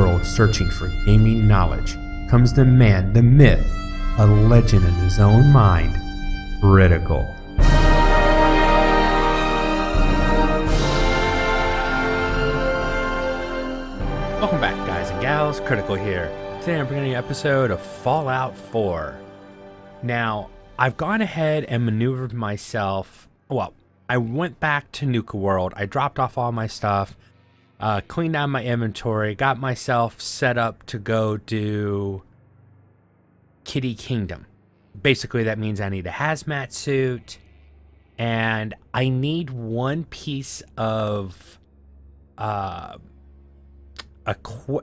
world searching for gaming knowledge comes the man, the myth, a legend in his own mind, Critical. Welcome back, guys and gals. Critical here. Today I'm bringing you an episode of Fallout 4. Now, I've gone ahead and maneuvered myself. Well, I went back to Nuka World. I dropped off all my stuff, cleaned out my inventory, got myself set up to go do Kitty Kingdom. Basically, that means I need a hazmat suit, and I need one piece of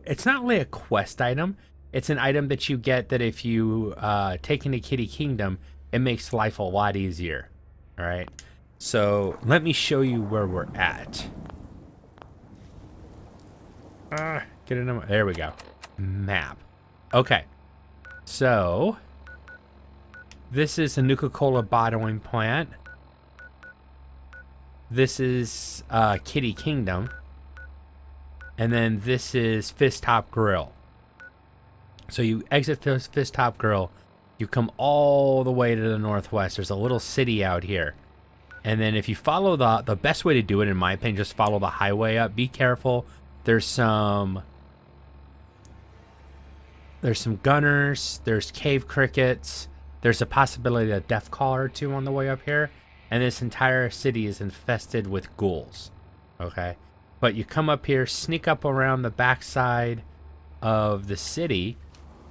it's not really a quest item. It's an item that you get that if you take into Kitty Kingdom, it makes life a lot easier. All right. So let me show you where we're at. Get in. There we go. Map. Okay. So this is a Nuka-Cola bottling plant. This is Kitty Kingdom. And then this is Fist-Top Grill. So you exit this Fist-Top Grill. You come all the way to the northwest. There's a little city out here. And then if you follow the best way to do it, in my opinion, just follow the highway up. Be careful. There's some gunners. There's cave crickets. There's a possibility of a death caller or two on the way up here. And this entire city is infested with ghouls. Okay? But you come up here, sneak up around the backside of the city,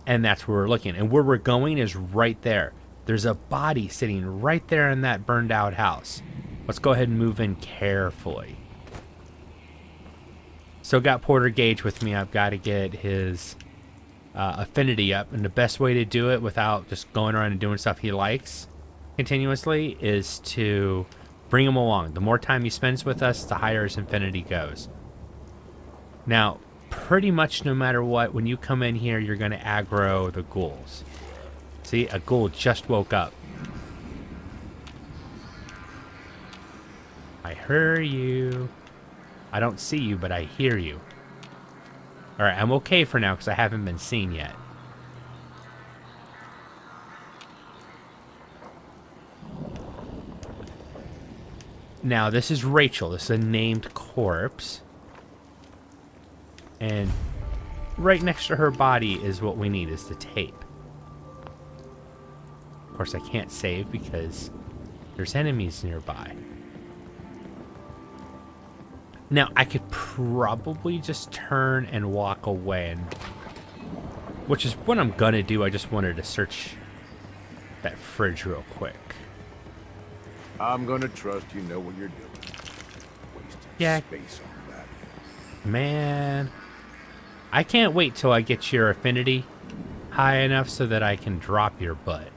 and that's where we're looking. And where we're going is right there. There's a body sitting right there in that burned out house. Let's go ahead and move in carefully. So got Porter Gage with me. I've got to get his affinity up. And the best way to do it without just going around and doing stuff he likes continuously is to bring him along. The more time he spends with us, the higher his affinity goes. Now, pretty much no matter what, when you come in here, you're going to aggro the ghouls. See, a ghoul just woke up. I hear you. I don't see you, but I hear you. Alright, I'm okay for now because I haven't been seen yet. Now, this is Rachel. This is a named corpse. And right next to her body is what we need, is the tape. Of course, I can't save because there's enemies nearby. Now, I could probably just turn and walk away, which is what I'm going to do. I just wanted to search that fridge real quick. I'm going to trust you know what you're doing. Wasting space on that. Man, I can't wait till I get your affinity high enough so that I can drop your butt.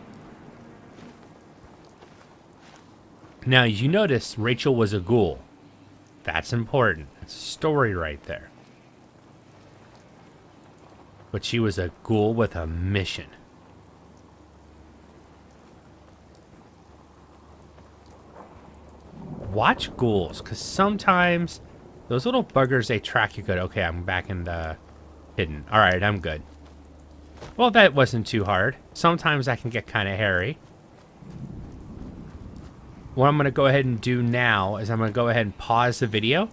Now, you notice Rachel was a ghoul. That's important. That's a story right there. But she was a ghoul with a mission. Watch ghouls, because sometimes those little buggers, they track you good. Okay, I'm back in the hidden. Alright, I'm good. Well, that wasn't too hard. Sometimes that can get kind of hairy. What I'm going to go ahead and do now is I'm going to go ahead and pause the video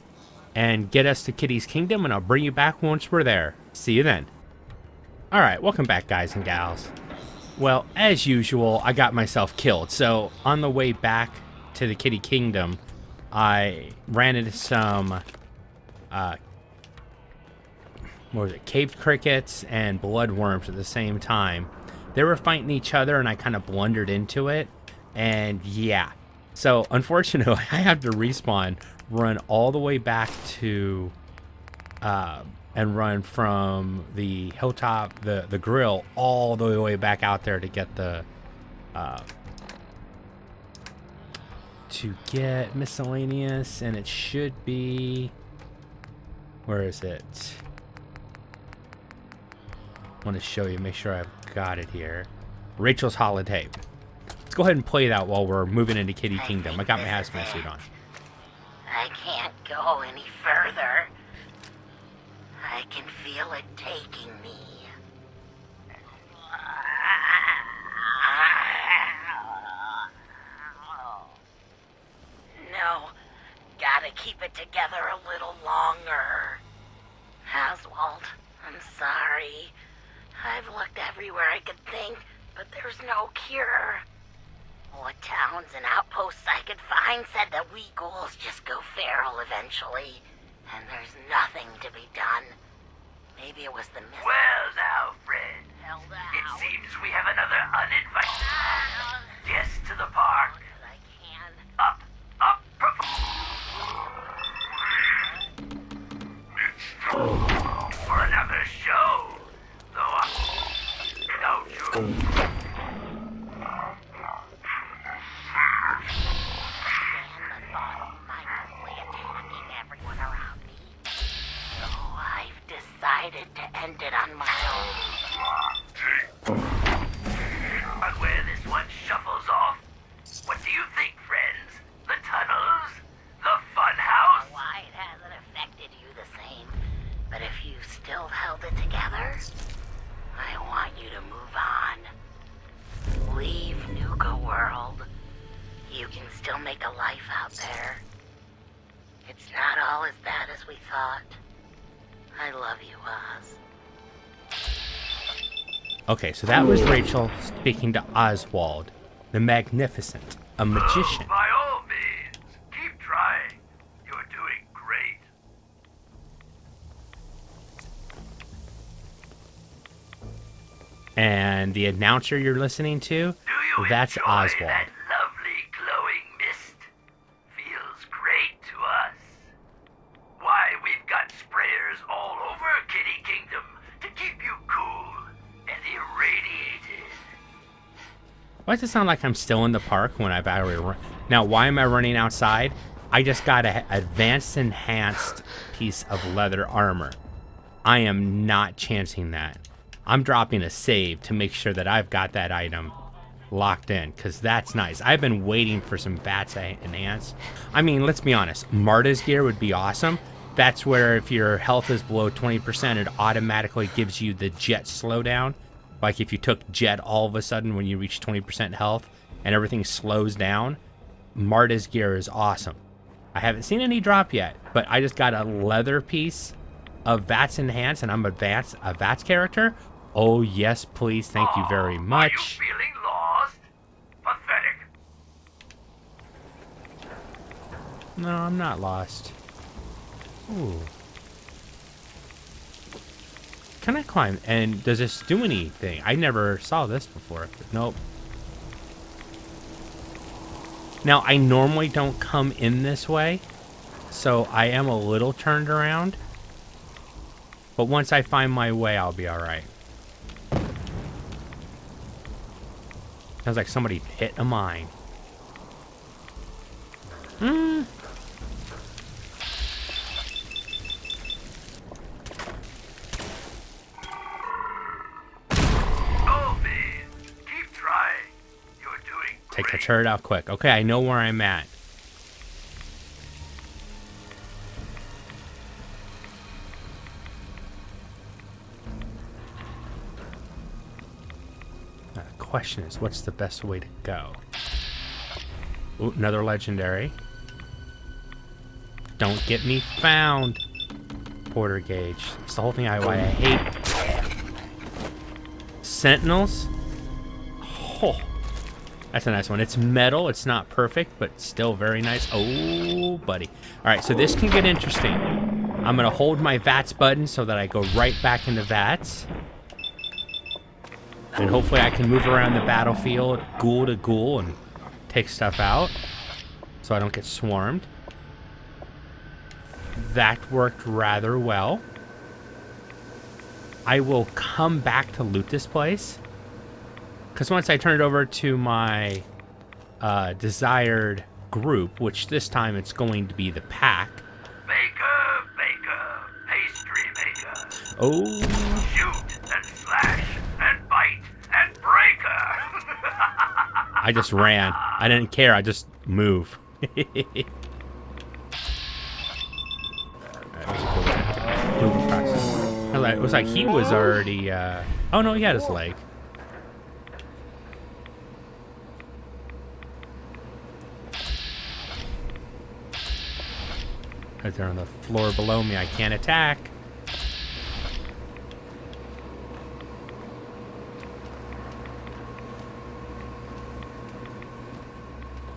and get us to Kitty's Kingdom, and I'll bring you back once we're there. See you then. Alright, welcome back, guys and gals. Well, as usual, I got myself killed. So, on the way back to the Kitty Kingdom, I ran into some, cave crickets and bloodworms at the same time. They were fighting each other, and I kind of blundered into it, and yeah. So, unfortunately, I have to respawn, run all the way back to, and run from the hilltop, the grill, all the way back out there to get the, to get miscellaneous, and it should be, where is it? I want to show you, make sure I've got it here. Rachel's holotape. Let's go ahead and play that while we're moving into Kitty Kingdom. I got my hazmat suit on. I can't go any further. I can feel it taking me. No, gotta keep it together a little longer. Oswald, I'm sorry. I've looked everywhere I could think, but there's no cure. What towns and outposts I could find said that we ghouls just go feral eventually, and there's nothing to be done. Maybe it was the mist. Well now, Fred. Held out. It seems we have another uninvited guest to the park. I can. Up, for another show. Though don't you? Stand the thought of mindlessly attacking everyone around me. So I've decided to end it on my own. But where this one shuffles off, what do you think, friends? The tunnels? The fun house? Why it hasn't affected you the same. But if you still held it together, I want you to move on. Leave Nuka World. You can still make a life out there. It's not all as bad as we thought. I love you, Oz. Okay, so that was Rachel speaking to Oswald, the Magnificent, a magician. By all means, keep trying. You're doing great. And the announcer you're listening to, Do you that's enjoy Oswald. that lovely glowing mist? Feels great to us. Why, we've got sprayers all over Kitty Kingdom to keep you cool and irradiated. Why does it sound like I'm still in the park when I've already run? Now, why am I running outside? I just got an advanced enhanced piece of leather armor. I am not chancing that. I'm dropping a save to make sure that I've got that item locked in, because that's nice. I've been waiting for some bats and ants. I mean, let's be honest. Marta's gear would be awesome. That's where if your health is below 20%, it automatically gives you the jet slowdown. Like if you took jet all of a sudden when you reach 20% health and everything slows down, Marta's gear is awesome. I haven't seen any drop yet, but I just got a leather piece of VATS Enhanced, and I'm a VATS character. Oh, yes, please. Thank you very much. Are you feeling lost? Pathetic. No, I'm not lost. Ooh. Can I climb? And does this do anything? I never saw this before. Nope. Now, I normally don't come in this way, so I am a little turned around. But once I find my way, I'll be alright. Sounds like somebody hit a mine. Oh, man. Keep trying. You're doing Take the great. turret out quick. Okay, I know where I'm at. Now, the question is, what's the best way to go? Ooh, another legendary. Don't get me found. Porter gauge. It's the whole thing why I hate. Sentinels. Oh, that's a nice one. It's metal. It's not perfect, but still very nice. Oh, buddy. All right, so this can get interesting. I'm going to hold my VATS button so that I go right back into VATS. And hopefully I can move around the battlefield, ghoul to ghoul, and take stuff out so I don't get swarmed. That worked rather well. I will come back to loot this place, because once I turn it over to my desired group, which this time it's going to be the pack. Baker, pastry maker. Oh, Shoot and slash and bite and breaker. I just ran. I didn't care. I just move. Move across. It was like he was already, oh no, he had his leg. Right there on the floor below me, I can't attack.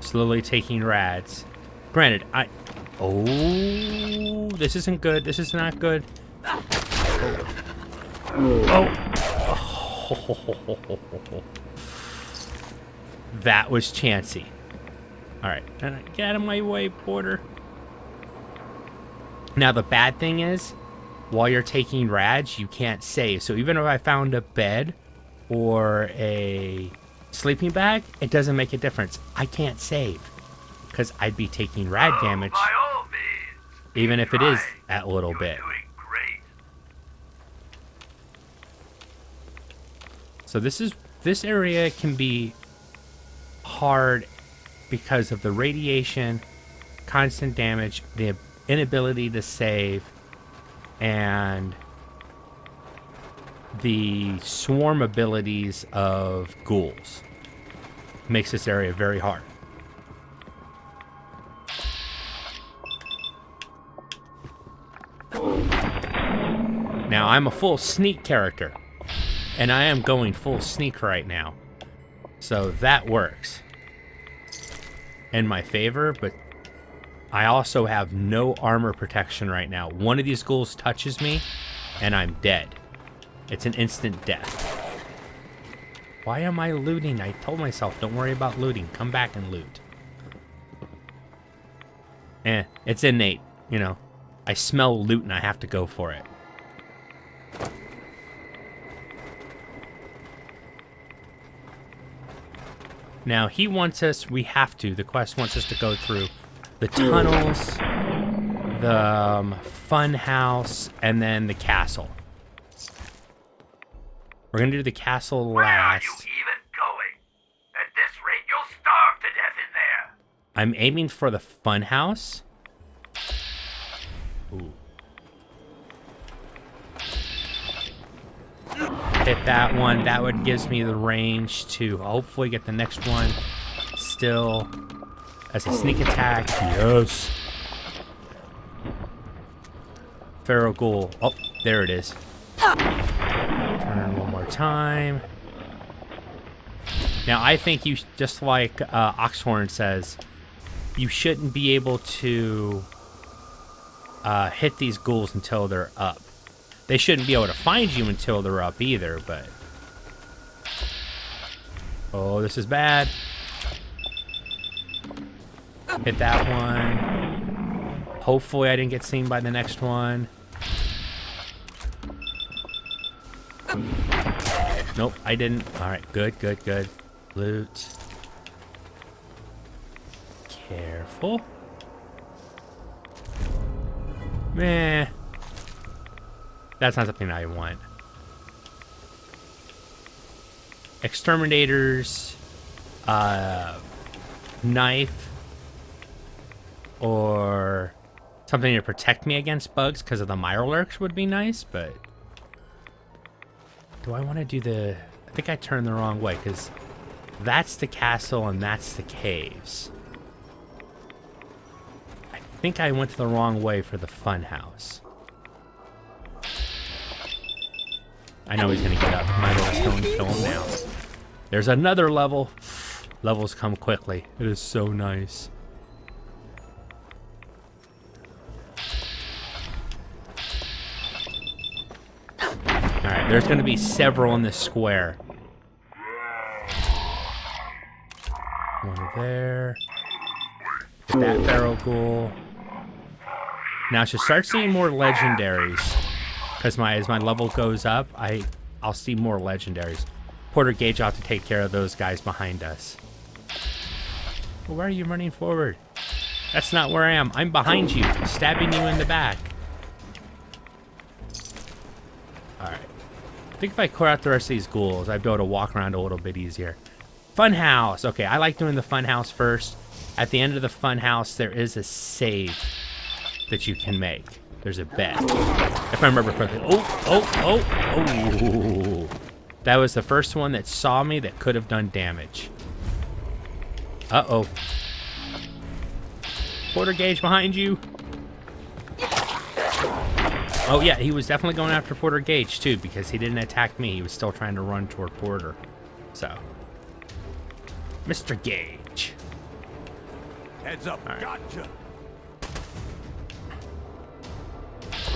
Slowly taking rads. Granted, oh, this isn't good. This is not good. Oh. That was chancy. Alright, get out of my way, Porter. Now, the bad thing is, while you're taking rads, you can't save. So even if I found a bed or a sleeping bag, it doesn't make a difference. I can't save because I'd be taking rad damage, by all means, even if it is that little bit. doing great. So this area can be hard because of the radiation, constant damage, the inability to save, and the swarm abilities of ghouls. Makes this area very hard. Now, I'm a full sneak character, and I am going full sneak right now. So that works in my favor, but I also have no armor protection right now. One of these ghouls touches me, and I'm dead. It's an instant death. Why am I looting? I told myself, don't worry about looting. Come back and loot. It's innate, you know. I smell loot and I have to go for it. Now, he wants us, we have to, the quest wants us to go through the tunnels, the fun house, and then the castle. We're gonna do the castle last. Where are you even going? At this rate, you'll starve to death in there. I'm aiming for the fun house. Ooh. Hit that one. That one gives me the range to hopefully get the next one. Still as a sneak attack. Yes. Pharaoh Ghoul. Oh, there it is. Turn one more time. Now, I think you, just like Oxhorn says, you shouldn't be able to hit these ghouls until they're up. They shouldn't be able to find you until they're up either, but... Oh, this is bad. Hit that one. Hopefully I didn't get seen by the next one. Nope, I didn't. Alright, good, good, good. Loot. Careful. Meh. That's not something I want. Exterminator's knife or something to protect me against bugs because of the Mirelurks would be nice, but do I want to do the... I think I turned the wrong way because that's the castle and that's the caves. I think I went the wrong way for the fun house. I know he's gonna get up. Might as well kill him now. There's another level. Levels come quickly. It is so nice. Alright, there's gonna be several in this square. One there. Get that Pharaoh Ghoul. Now I should start seeing more legendaries. Because as my level goes up, I'll see more legendaries. Porter Gage ought to take care of those guys behind us. Well, where are you running forward? That's not where I am. I'm behind you, stabbing you in the back. Alright. I think if I clear out the rest of these ghouls, I'd be able to walk around a little bit easier. Funhouse. Okay, I like doing the funhouse first. At the end of the funhouse, there is a save that you can make. there's a bed. If I remember correctly. Oh. That was the first one that saw me that could have done damage. Uh-oh. Porter Gage behind you. Oh, yeah, he was definitely going after Porter Gage, too, because he didn't attack me. He was still trying to run toward Porter. So, Mr. Gage. Heads up, right. gotcha.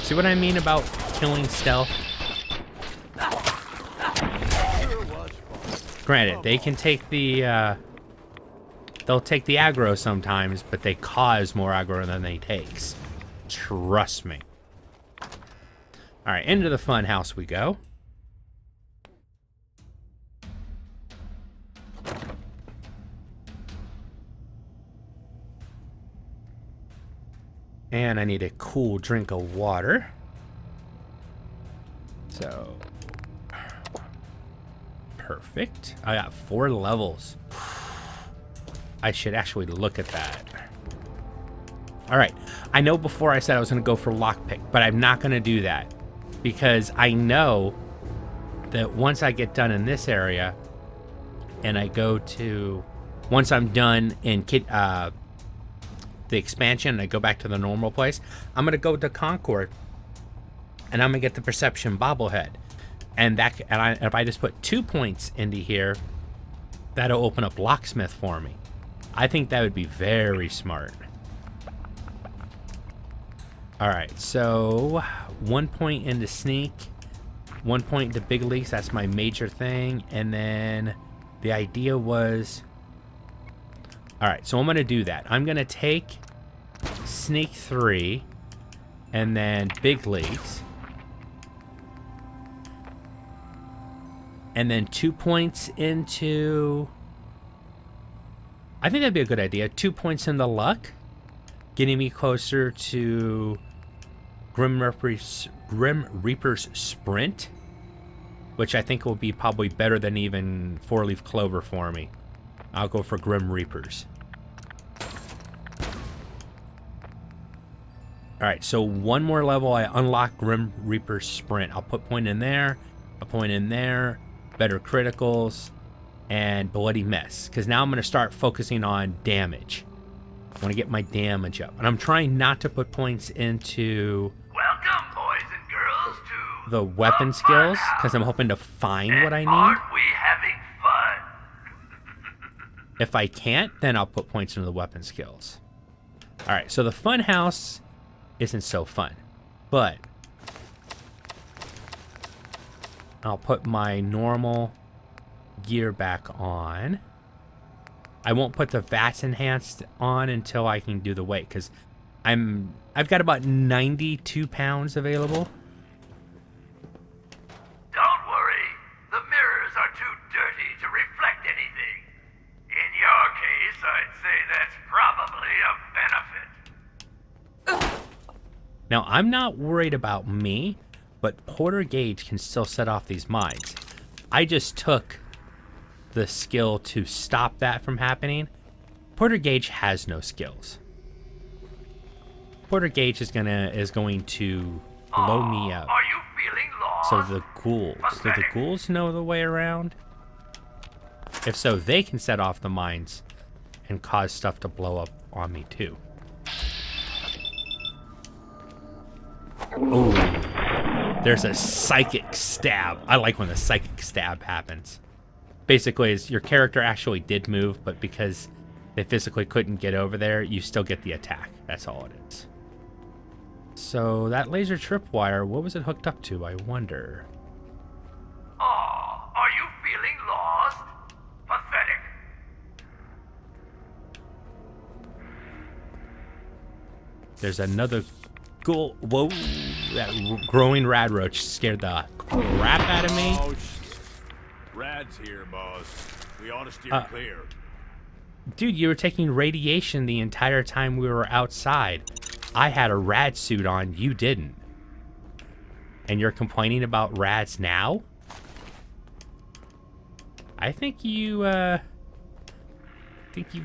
See what I mean about killing stealth? Granted, they can take the, they'll take the aggro sometimes, but they cause more aggro than they takes. Trust me. Alright, into the fun house we go. And I need a cool drink of water. So, perfect. I got 4 levels. I should actually look at that. Alright, I know before I said I was going to go for lockpick, but I'm not going to do that. Because I know that once I get done in this area, and I go to... Once I'm done in the expansion, and I go back to the normal place, I'm going to go to Concord, and I'm going to get the Perception Bobblehead. And if I just put 2 points into here, that'll open up Locksmith for me. I think that would be very smart. Alright, so 1 point into Sneak, 1 point into Big Leagues, that's my major thing, and then the idea was... Alright, so I'm going to do that. I'm going to take Sneak 3, and then Big Leagues, and then 2 points into... I think that'd be a good idea. 2 points into Luck, getting me closer to Grim Reaper's Sprint, which I think will be probably better than even 4-leaf Clover for me. I'll go for Grim Reapers. Alright, so one more level, I unlock Grim Reaper's Sprint. I'll put point in there, a point in there, better criticals, and Bloody Mess. Because now I'm going to start focusing on damage. I want to get my damage up. And I'm trying not to put points into... Welcome, boys and girls, to the weapon skills, because I'm hoping to find what I need. Aren't we having fun? If I can't, then I'll put points into the weapon skills. Alright, so the fun house isn't so fun. But I'll put my normal gear back on. I won't put the VATS enhanced on until I can do the weight, because I've got about 92 pounds available. Don't worry, the mirrors are too dirty to reflect anything. In your case, I'd say that's probably a benefit. Now, I'm not worried about me, but Porter Gage can still set off these mines. I just took the skill to stop that from happening. Porter Gage has no skills. Porter Gage is going to blow me up. Are you feeling lost? So the ghouls. Do the ghouls know the way around? If so, they can set off the mines and cause stuff to blow up on me too. Oh, there's a psychic stab. I like when the psychic stab happens. Basically, is your character actually did move, but because they physically couldn't get over there, you still get the attack. That's all it is. So that laser tripwire, what was it hooked up to, I wonder? Oh, are you feeling lost? Pathetic. There's another ghoul. Whoa, that growing rad roach scared the crap out of me. Oh, Rad's here, boss. We ought to steer clear. Dude, you were taking radiation the entire time we were outside. I had a rad suit on, you didn't. And you're complaining about rads now? I think you've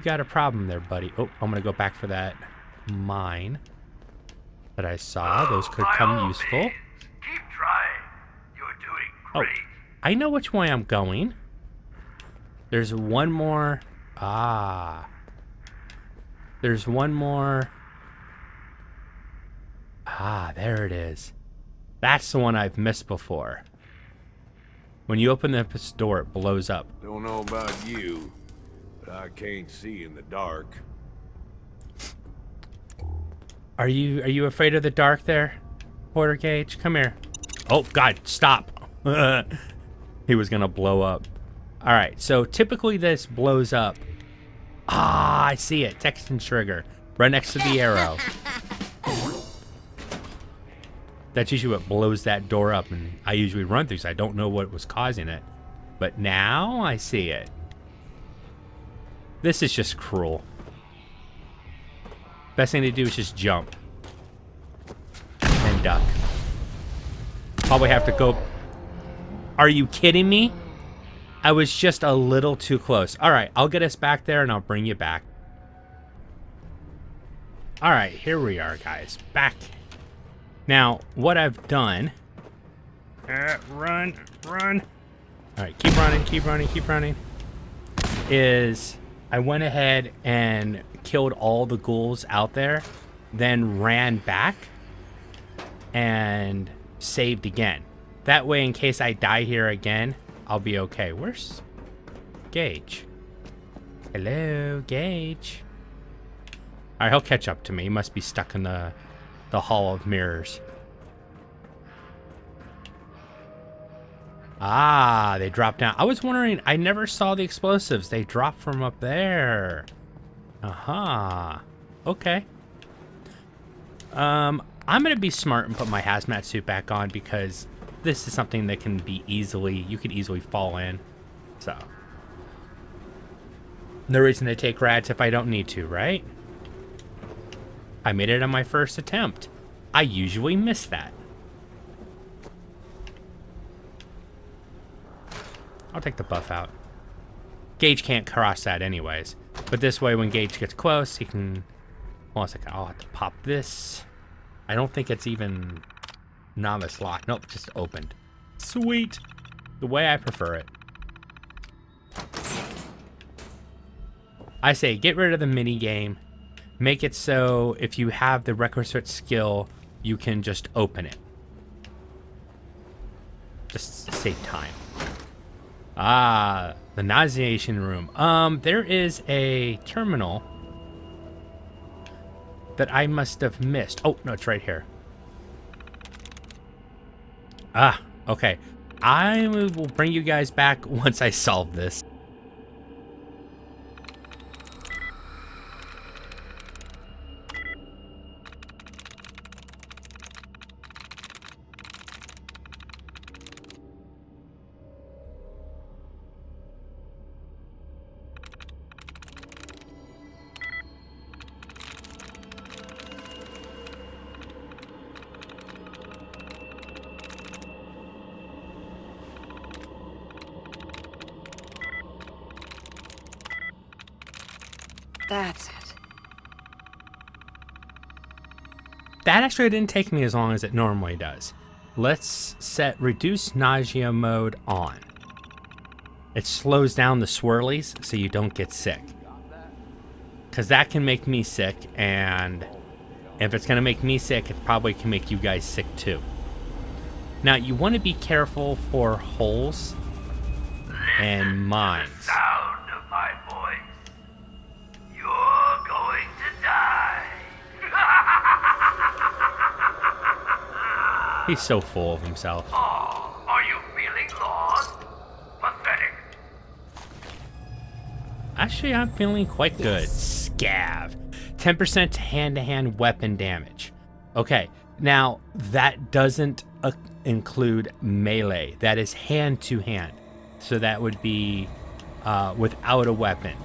got a problem there, buddy. Oh, I'm gonna go back for that mine. that I saw. Those could By come all useful. means, keep trying. You're doing Oh, great. I know which way I'm going. There's one more. Ah. There's one more. Ah, there it is. That's the one I've missed before. When you open this door, it blows up. Don't know about you, but I can't see in the dark. Are you afraid of the dark there, Porter Gage? Come here. Oh, God, stop. He was gonna blow up. All right, so typically this blows up. Ah, I see it. Text and trigger. Right next to the arrow. That's usually what blows that door up, and I usually run through, so I don't know what was causing it. But now I see it. This is just cruel. Best thing to do is just jump. And duck. Probably have to go... Are you kidding me? I was just a little too close. Alright, I'll get us back there and I'll bring you back. Alright, here we are, guys. Back. Now, what I've done... run. Alright, keep running. Is I went ahead and killed all the ghouls out there, then ran back and saved again. That way, in case I die here again, I'll be okay. Where's Gage? Hello, Gage. Alright, he'll catch up to me. He must be stuck in the Hall of Mirrors. Ah, they dropped down. I was wondering, I never saw the explosives. They dropped from up there. Aha. Okay. I'm gonna be smart and put my hazmat suit back on because this is something that can be you could easily fall in. So. No reason to take rats if I don't need to, right? I made it on my first attempt. I usually miss that. I'll take the buff out. Gage can't cross that anyways. But this way, when Gage gets close, he can... Hold on a second. I'll have to pop this. I don't think it's even novice lock. Nope, just opened. Sweet. The way I prefer it. I say get rid of the mini game. Make it so if you have the requisite skill, you can just open it. Just save time. Ah, the nauseation room. There is a terminal that I must have missed. Oh, no, it's right here. Ah, okay. I will bring you guys back once I solve this. That's it. That actually didn't take me as long as it normally does. Let's set reduce nausea mode on. It slows down the swirlies so you don't get sick. Because that can make me sick, and if it's going to make me sick, it probably can make you guys sick too. Now, you want to be careful for holes and mines. Sound of my voice. You're going to die. He's so full of himself. Oh, are you feeling lost? Pathetic. Actually, I'm feeling quite good. Scav. 10% hand-to-hand weapon damage. Okay, now that doesn't include melee. That is hand-to-hand. So that would be without a weapon.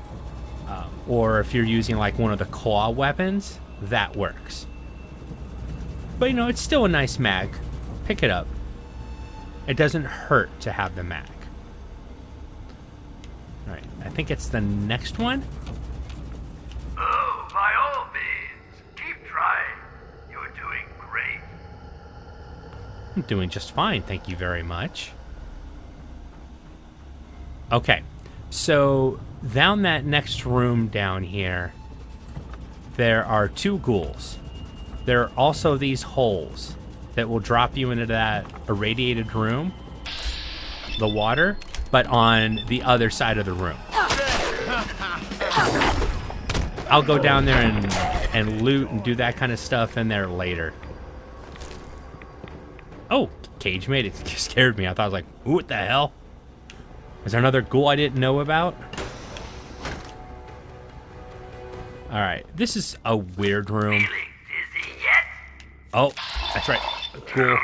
Or if you're using like one of the claw weapons, that works. But you know, it's still a nice mag. Pick it up. It doesn't hurt to have the mag. Alright, I think it's the next one. Oh, by all means, keep trying. You're doing I'm doing just fine, thank you very much. Okay, so down that next room down here, there are 2 ghouls. There are also these holes that will drop you into that irradiated room, the water, but on the other side of the room. I'll go down there and loot and do that kind of stuff in there later. Oh, cage mate, it scared me. I thought I was like, ooh, what the hell? Is there another ghoul I didn't know about? All right, this is a weird room. Oh, that's right. A ghoul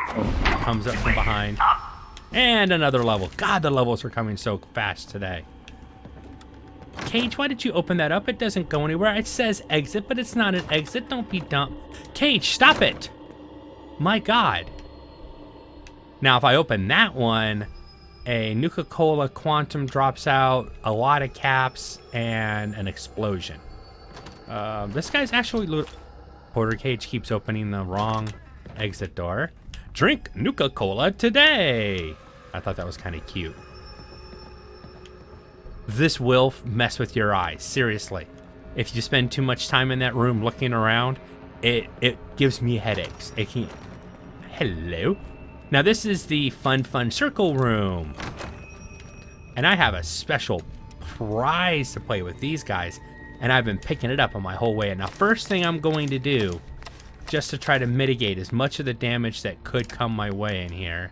comes up from behind. And another level. God, the levels are coming so fast today. Cage, why did you open that up? It doesn't go anywhere. It says exit, but it's not an exit. Don't be dumb. Cage, stop it. My God. Now, if I open that one, a Nuka-Cola Quantum drops out, a lot of caps, and an explosion. This guy's actually... Porter Cage keeps opening the wrong exit door. Drink Nuka-Cola today! I thought that was kind of cute. This will mess with your eyes, seriously. If you spend too much time in that room looking around, it gives me headaches. It can... Hello? Now this is the fun circle room. And I have a special prize to play with these guys. And I've been picking it up on my whole way. And now first thing I'm going to do, just to try to mitigate as much of the damage that could come my way in here.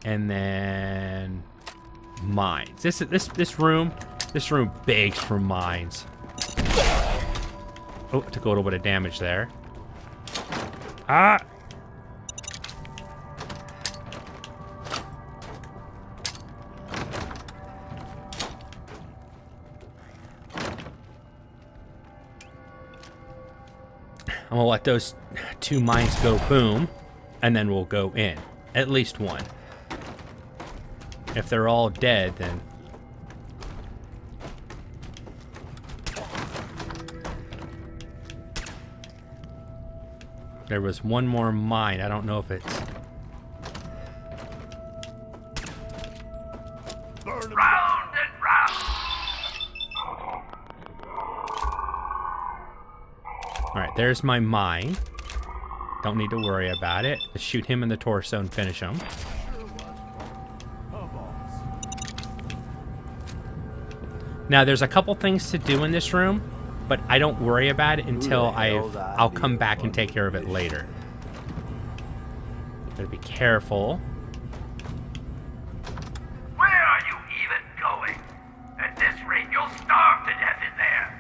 And then... mines. This room begs for mines. Oh, took a little bit of damage there. Ah! I'm gonna let those 2 mines go boom, and then we'll go in. At least one. If they're all dead, then... There was one more mine. I don't know if it's... Round and round. Alright, there's my mine. Don't need to worry about it. Just shoot him in the torso and finish him. Now, there's a couple things to do in this room, but I don't worry about it until I'll come back and take care of it later. Gotta be careful. Where are you even going? At this rate, you'll starve to death in there.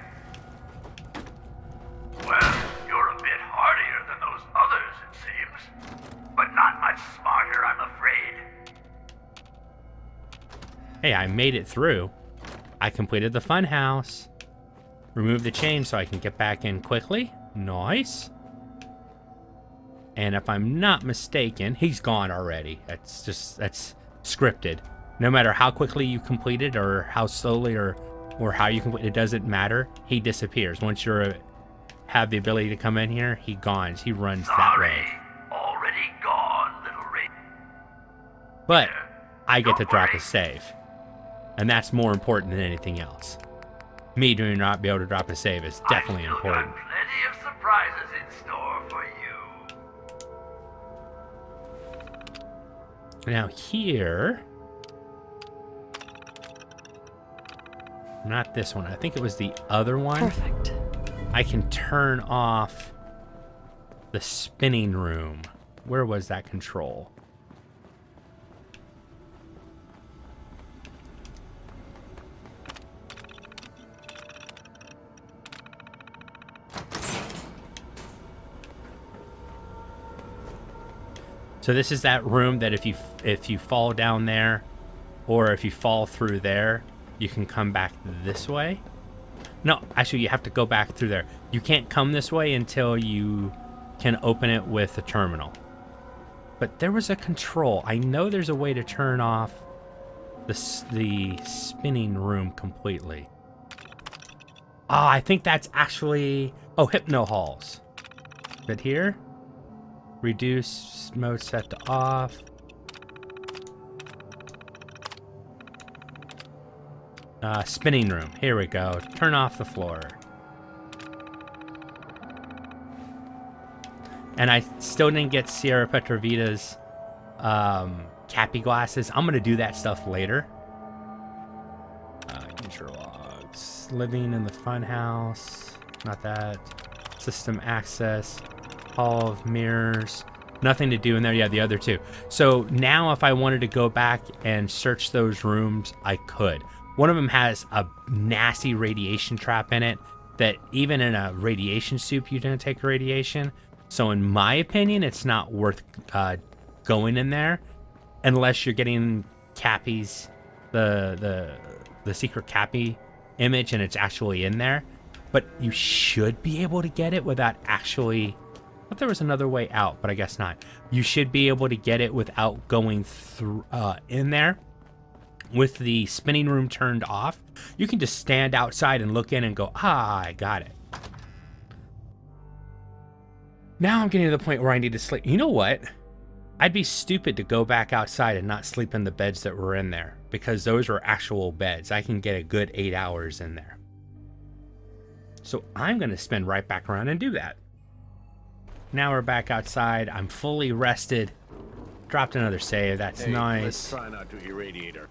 Well, you're a bit hardier than those others, it seems. But not much smarter, I'm afraid. Hey, I made it through. I completed the fun house. Remove the chain so I can get back in quickly. Nice. And if I'm not mistaken, he's gone already. That's scripted. No matter how quickly you complete it or how slowly or how you complete it, doesn't matter. He disappears. Once you have the ability to come in here, he runs that way. Already gone, little Ray. But I get to drop a save. And that's more important than anything else. Me doing not be able to drop a save is definitely important. Got plenty of surprises in store for you. Now here... Not this one. I think it was the other one. Perfect. I can turn off the spinning room. Where was that control? So this is that room that if you fall down there, or if you fall through there, you can come back this way. No, actually you have to go back through there. You can't come this way until you can open it with a terminal. But there was a control. I know there's a way to turn off the spinning room completely. Oh, I think that's actually... Oh, hypno halls. Is it here? Reduce mode set to off. Spinning room. Here we go. Turn off the floor. And I still didn't get Sierra Petrovita's Cappy glasses. I'm gonna do that stuff later. Interlogs. Living in the fun house. Not that. System access. Hall of mirrors. Nothing to do in there. Yeah, the other two. So now if I wanted to go back and search those rooms, I could. One of them has a nasty radiation trap in it that even in a radiation soup, you didn't take radiation. So in my opinion, it's not worth going in there unless you're getting Cappy's, the secret Cappy image and it's actually in there. But you should be able to get it without actually... I thought there was another way out, but I guess not. You should be able to get it without going through in there. With the spinning room turned off, you can just stand outside and look in and go, ah, I got it. Now I'm getting to the point where I need to sleep. You know what? I'd be stupid to go back outside and not sleep in the beds that were in there, because those were actual beds. I can get a good 8 hours in there. So I'm going to spin right back around and do that. Now we're back outside. I'm fully rested. Dropped another save. That's nice. Let's try not to irradiate her.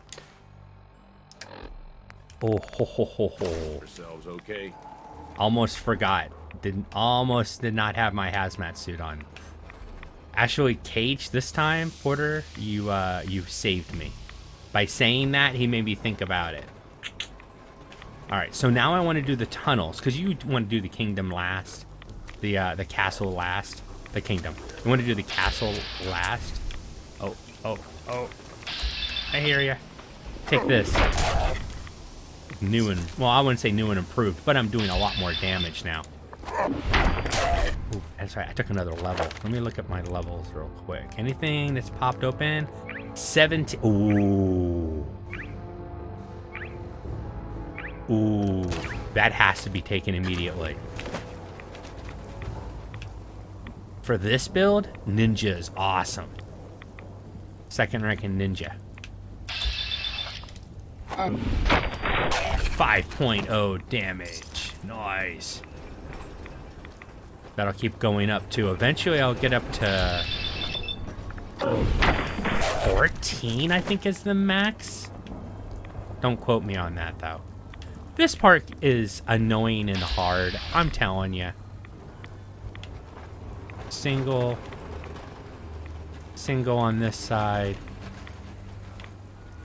Oh, ho, ho, ho, ho. Yourselves okay? Almost forgot. Almost did not have my hazmat suit on. Actually, Cage, this time, Porter, you saved me. By saying that, he made me think about it. All right, so now I want to do the tunnels, because you want to do the kingdom last. The castle last. The kingdom. You want to do the castle last. Oh, oh, oh. I hear ya. Take this. New and... Well, I wouldn't say new and improved, but I'm doing a lot more damage now. Ooh, that's right. I took another level. Let me look at my levels real quick. Anything that's popped open? 17... Ooh. Ooh. That has to be taken immediately. For this build, Ninja is awesome. Second ranking Ninja. 5.0 damage. Nice. That'll keep going up too. Eventually I'll get up to 14, I think is the max. Don't quote me on that though. This part is annoying and hard, I'm telling you. Single on this side.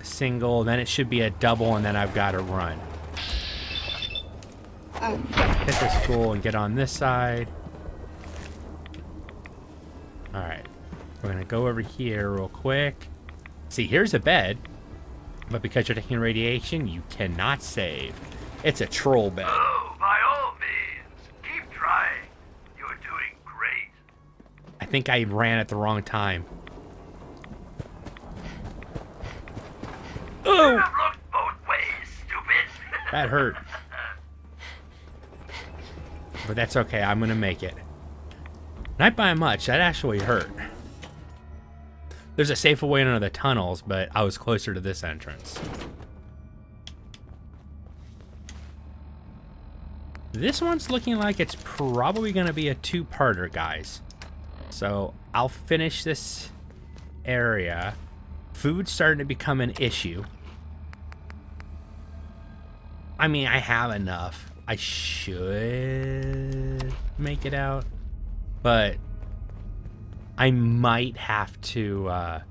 Single, then it should be a double, and then I've got to run. Hit this goal and get on this side. Alright. We're going to go over here real quick. See, here's a bed. But because you're taking radiation, you cannot save. It's a troll bed. Oh, by all means, keep trying. You're doing great. I think I ran at the wrong time. Oh! I've looked both ways, stupid. That hurt. But that's okay, I'm gonna make it. Not by much, that actually hurt. There's a safer way into the tunnels, but I was closer to this entrance. This one's looking like it's probably gonna be a two-parter, guys. So I'll finish this area. Food's starting to become an issue. I mean, I have enough. I should make it out, but I might have to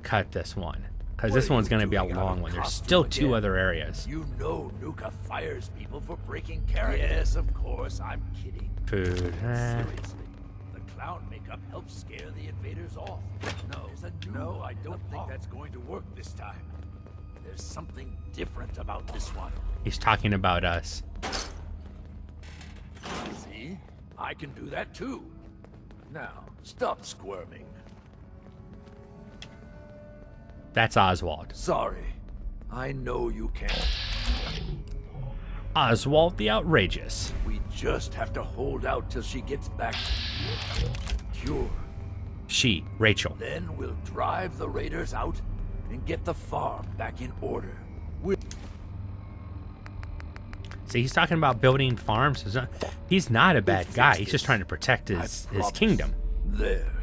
cut this one, because this one's going to be a long one. There's still two other areas. You know Nuka fires people for breaking character. Yes, of course. I'm kidding. Food. Seriously, the clown makeup helps scare the invaders off. No, I don't think that's going to work this time. There's something different about this one. He's talking about us. See? I can do that too. Now, stop squirming. That's Oswald. Sorry. I know you can't. Oswald the Outrageous. We just have to hold out till she gets back. Cure. She, Rachel. Then we'll drive the raiders out and get the farm back in order. See, he's talking about building farms. He's not a bad guy. He's just trying to protect his kingdom. There.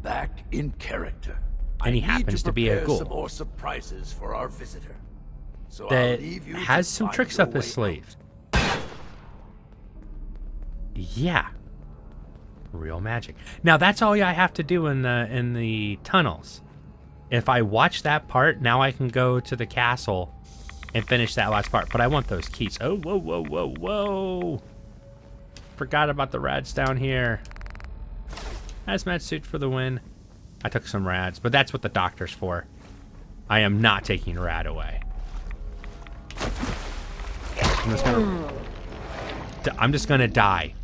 Back in character. And he happens to be a ghoul. Some more surprises for our visitor. So That I'll leave you has to some find tricks your up his way sleeve. Yeah. Real magic. Now that's all I have to do in the tunnels. If I watch that part, now I can go to the castle and finish that last part. But I want those keys. Oh, whoa, whoa, whoa, whoa. Forgot about the rads down here. Hazmat suit for the win. I took some rads, but that's what the doctor's for. I am not taking rad away. I'm just gonna die.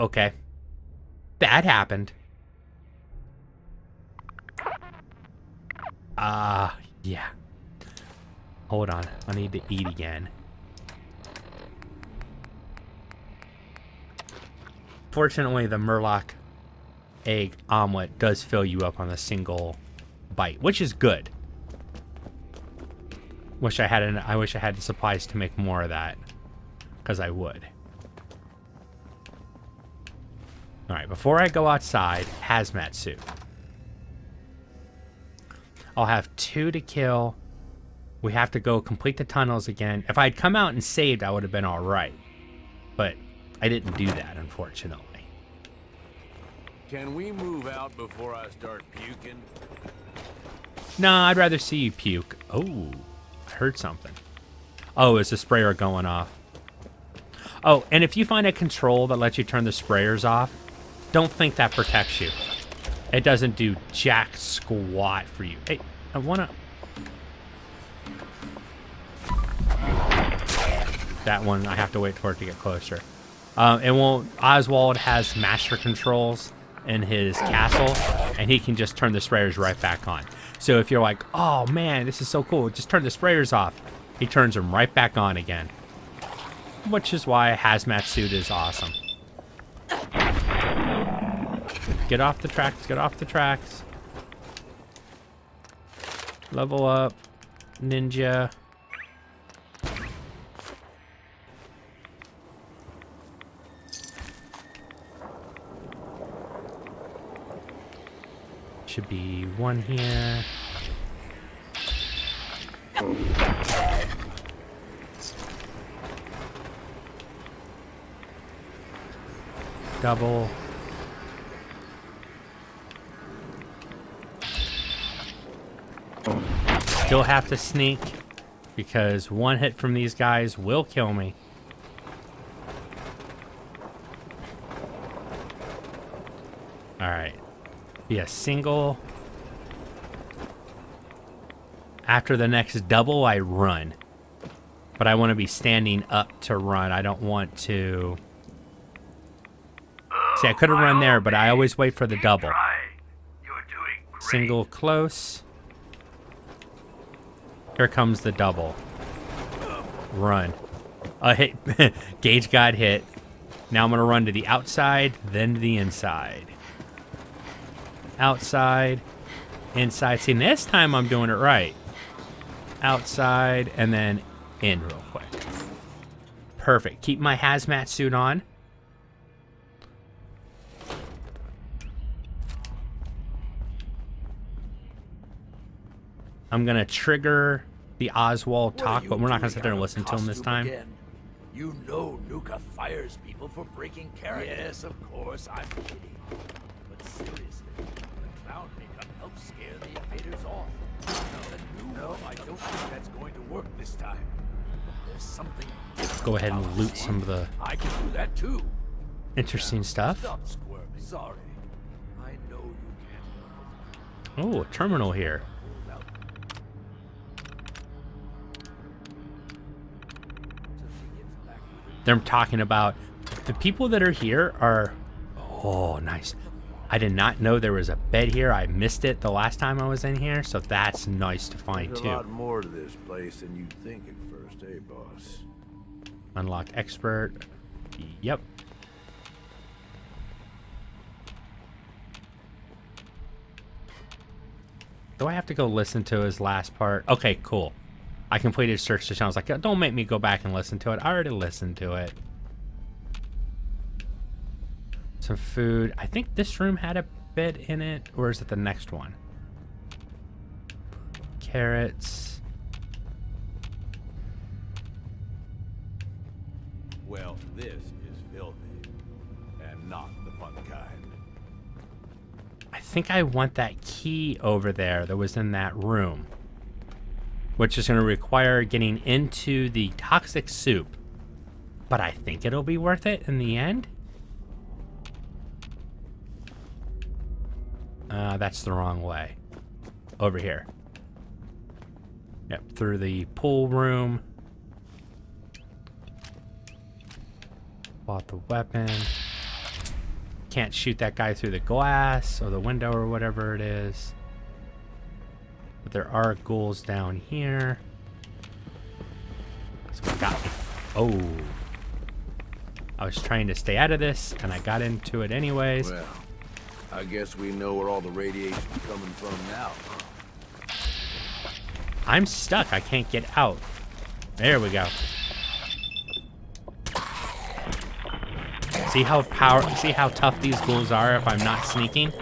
Okay. That happened. Yeah. Hold on. I need to eat again. Fortunately, the Murloc egg omelet does fill you up on a single bite, which is good. I wish I had the supplies to make more of that, because I would. All right, before I go outside, hazmat suit. I'll have 2 to kill. We have to go complete the tunnels again. If I'd come out and saved, I would have been all right. But I didn't do that, unfortunately. Can we move out before I start puking? Nah, I'd rather see you puke. Oh, I heard something. Oh, is the sprayer going off? Oh, and if you find a control that lets you turn the sprayers off, don't think that protects you. It doesn't do jack squat for you. Hey, I wanna... That one, I have to wait for it to get closer. It won't... Oswald has master controls in his castle, and he can just turn the sprayers right back on. So if you're like, oh man, this is so cool, just turn the sprayers off, he turns them right back on again. Which is why a hazmat suit is awesome. Get off the tracks, get off the tracks. Level up, ninja. Should be one here. Double. Still have to sneak because one hit from these guys will kill me. All right. Be a single. After the next double, I run. But I want to be standing up to run. I don't want to... See, I could have run there, but I always wait for the double. Single close. Here comes the double. Run. Hit. Gage got hit. Now I'm going to run to the outside, then to the inside. Outside, inside. See, this time I'm doing it right. Outside, and then in real quick. Perfect. Keep my hazmat suit on. I'm going to trigger the Oswald talk, but we're not going to sit there and listen to him this time. Again? You know Nuka fires people for breaking character. Yes, of course, I'm kidding. But seriously, the clown makeup helps scare the invaders off. No, I don't think that's going to work this time. There's something different. Go ahead and loot some of the I can do that too. interesting stuff. Stop squirming. Sorry. I know you can't help it. Oh, a terminal here. They're talking about the people that are here are... Oh, nice. I did not know there was a bed here. I missed it the last time I was in here, so that's nice to find There's too. a lot more to this place than you'd think at first, eh, boss? Unlock expert. Yep. Do I have to go listen to his last part? Okay, cool. I completed search the channel. I was like, don't make me go back and listen to it. I already listened to it. Some food. I think this room had a bit in it. Or is it the next one? Carrots. Well, this is filthy. And not the fun kind. I think I want that key over there that was in that room, which is going to require getting into the toxic soup. But I think it'll be worth it in the end. That's the wrong way. Over here. Yep, through the pool room. Bought the weapon. Can't shoot that guy through the glass or the window or whatever it is. But there are ghouls down here. That's what got me. Oh. I was trying to stay out of this, and I got into it anyways. Well, I guess we know where all the radiation's coming from now. I'm stuck. I can't get out. There we go. See how tough these ghouls are if I'm not sneaking?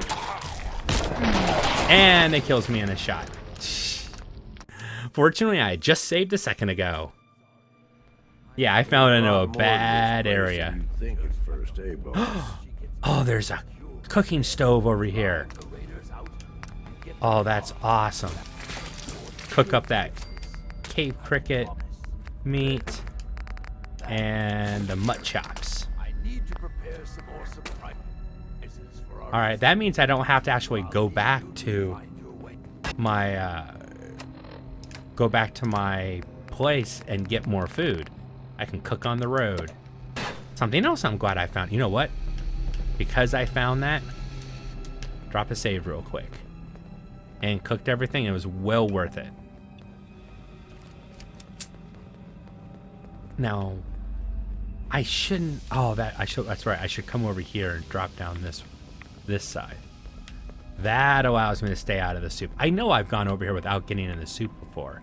And it kills me in a shot. Fortunately, I just saved a second ago. Yeah, I fell into a bad area. Think at first, eh, boss? Oh, there's a cooking stove over here. Oh, that's awesome. Cook up that cave cricket meat and the mutt chops. All right, that means I don't have to actually go back to my place and get more food. I can cook on the road. Something else I'm glad I found. You know what? Because I found that, drop a save real quick. And cooked everything. It was well worth it. Now, I shouldn't. Oh, that's right. I should come over here and drop down this side. That allows me to stay out of the soup. I know I've gone over here without getting in the soup before.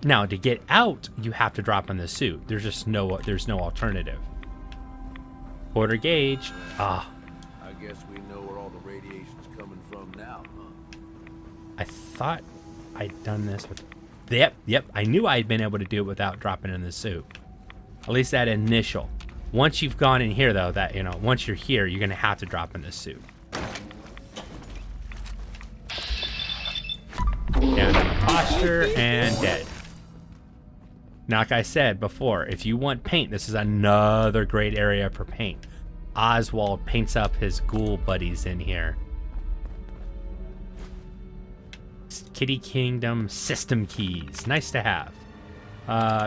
Now, to get out, you have to drop in the soup. There's no alternative. Quarter gauge. Ah. I guess we know where all the radiation's coming from now, huh? I thought I'd done this with... Yep. I knew I'd been able to do it without dropping in the soup. At least that initial. Once you've gone in here, though, once you're here, you're going to have to drop in the soup. Down in the posture and dead. Now, like I said before, if you want paint, this is another great area for paint. Oswald paints up his ghoul buddies in here. Kitty Kingdom system keys. Nice to have.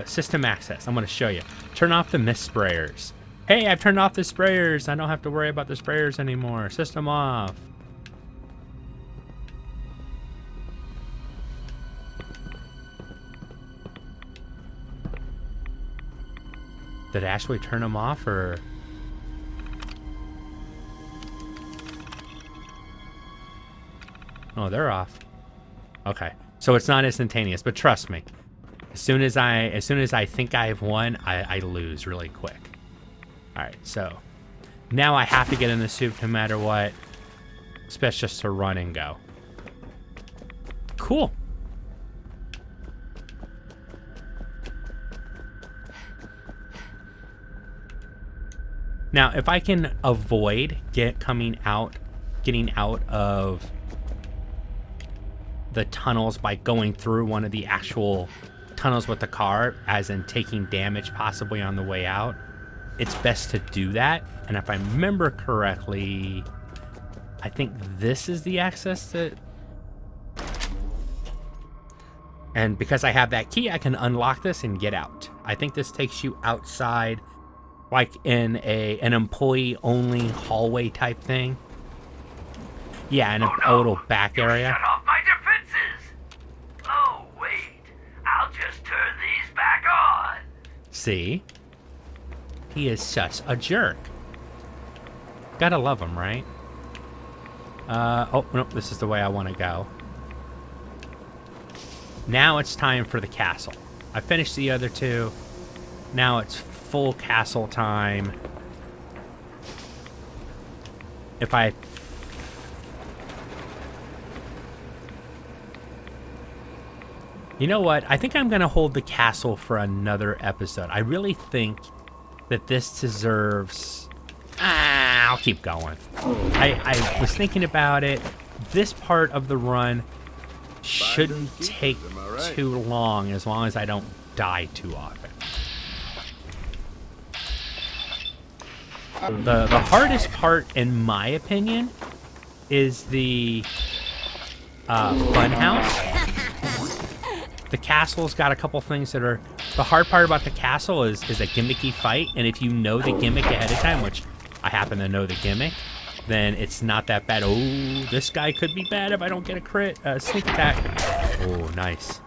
System access. I'm going to show you. Turn off the mist sprayers. Hey, I've turned off the sprayers. I don't have to worry about the sprayers anymore. System off. Did I actually turn them off, or... Oh, they're off. Okay. So it's not instantaneous, but trust me. As soon as I think I've won, I lose really quick. Alright, so now I have to get in the soup no matter what. Especially just to run and go. Cool. Now, if I can avoid getting out of the tunnels by going through one of the actual tunnels with the car, as in taking damage possibly on the way out, it's best to do that. And if I remember correctly, I think this is the access that... And because I have that key, I can unlock this and get out. I think this takes you outside, like in an employee-only hallway type thing. Yeah, in a little back area. Shut off my defenses! Oh, wait. I'll just turn these back on. See? He is such a jerk. Gotta love him, right? Oh, no, this is the way I want to go. Now it's time for the castle. I finished the other two. Now it's full castle time. If I... You know what? I think I'm going to hold the castle for another episode. I really think that this deserves... I'll keep going. I was thinking about it. This part of the run shouldn't take too long as I don't die too often. The hardest part, in my opinion, is the fun house. The castle's got a couple things that are... The hard part about the castle is a gimmicky fight, and if you know the gimmick ahead of time, which I happen to know the gimmick, then it's not that bad. Oh, this guy could be bad if I don't get a crit. Sneak attack. Oh, nice.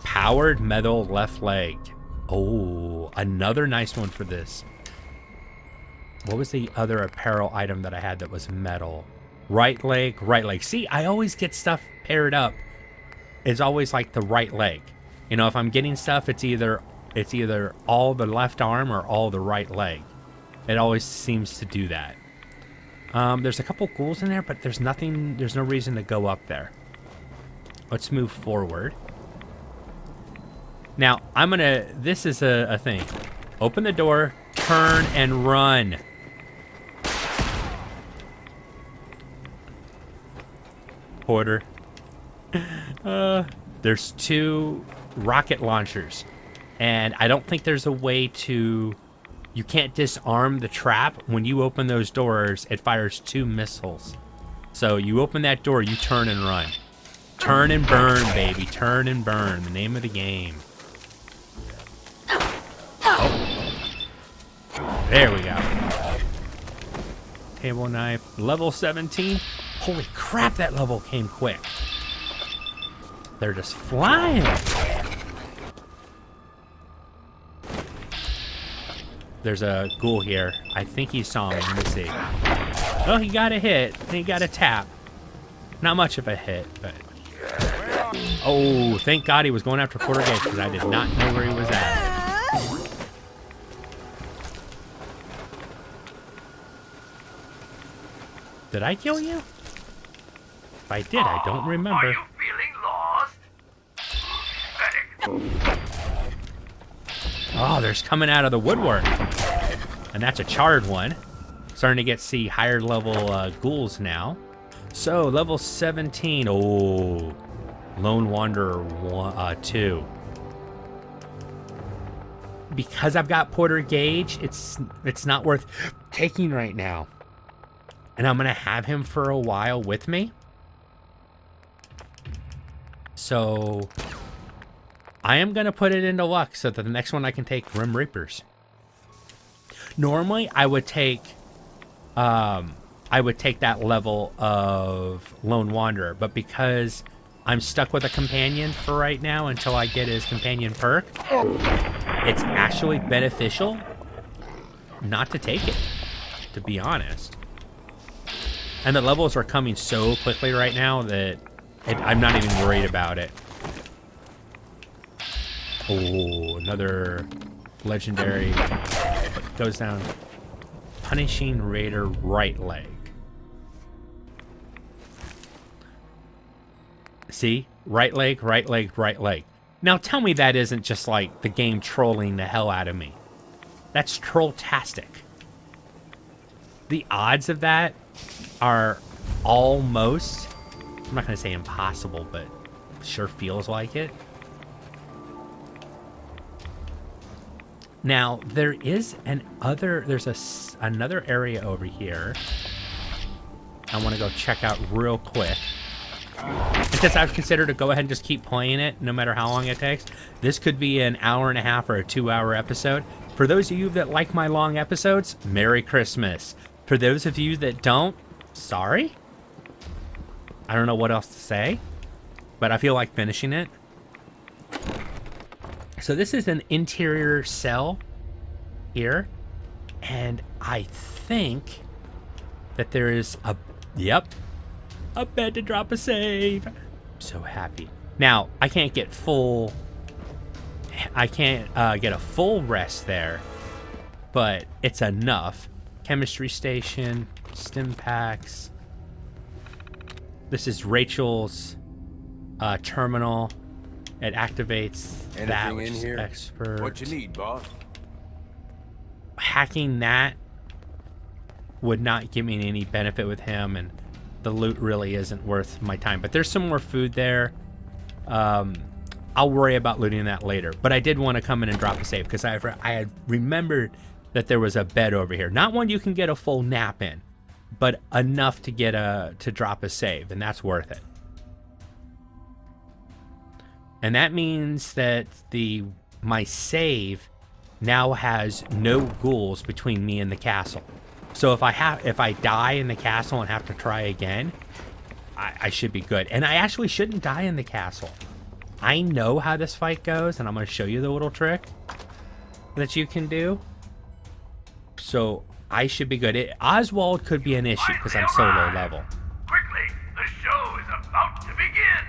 Powered metal left leg. Oh, another nice one for this. What was the other apparel item that I had that was metal? Right leg, right leg. See, I always get stuff paired up. It's always like the right leg. You know, if I'm getting stuff, it's either all the left arm or all the right leg. It always seems to do that. There's a couple ghouls in there, but there's no reason to go up there. Let's move forward. Now, this is a thing. Open the door, turn, and run. Porter. There's 2 rocket launchers, and I don't think there's a way to... You can't disarm the trap. When you open those doors, it fires 2 missiles. So you open that door, you turn and run. Turn and burn, baby. Turn and burn. The name of the game. Oh. There we go. Table knife. Level 17. Holy crap, that level came quick. They're just flying. There's a ghoul here. I think he saw me. Let me see. Oh, he got a hit. He got a tap. Not much of a hit, but... Oh, thank God he was going after Porter Gates because I did not know where he was at. Did I kill you? If I did, I don't remember. Are you feeling lost? Oh, there's coming out of the woodwork. And that's a charred one. Starting to see higher level ghouls now. So, level 17. Oh, Lone Wanderer 2. Because I've got Porter Gage, it's not worth taking right now. And I'm going to have him for a while with me. So... I am going to put it into luck so that the next one I can take Grim Reapers. Normally, I would take that level of Lone Wanderer, but because I'm stuck with a companion for right now until I get his companion perk, it's actually beneficial not to take it, to be honest. And the levels are coming so quickly right now that I'm not even worried about it. Oh, another legendary. Goes down. Punishing Raider right leg. See? Right leg, right leg, right leg. Now tell me that isn't just like the game trolling the hell out of me. That's troll-tastic. The odds of that are almost... I'm not going to say impossible, but sure feels like it. Now, there's another area over here I want to go check out real quick. Because I've considered to go ahead and just keep playing it, no matter how long it takes. This could be an hour and a half or a 2-hour episode. For those of you that like my long episodes, Merry Christmas. For those of you that don't, sorry. I don't know what else to say, but I feel like finishing it. So this is an interior cell here, and I think that there is a... Yep, I'm about to drop a save. I'm so happy. Now, I can't get full... I can't get a full rest there, but it's enough. Chemistry station, stim packs. This is Rachel's terminal. It activates that, which is expert. What you need, boss? Hacking that would not give me any benefit with him, and the loot really isn't worth my time. But there's some more food there. I'll worry about looting that later. But I did want to come in and drop a save because I had remembered that there was a bed over here. Not one you can get a full nap in, but enough to get to drop a save, and that's worth it. And that means that my save now has no ghouls between me and the castle. So if I die in the castle and have to try again, I should be good. And I actually shouldn't die in the castle. I know how this fight goes, and I'm going to show you the little trick that you can do. So I should be good. Oswald could be an issue because I'm so low level. Quickly, the show is about to begin.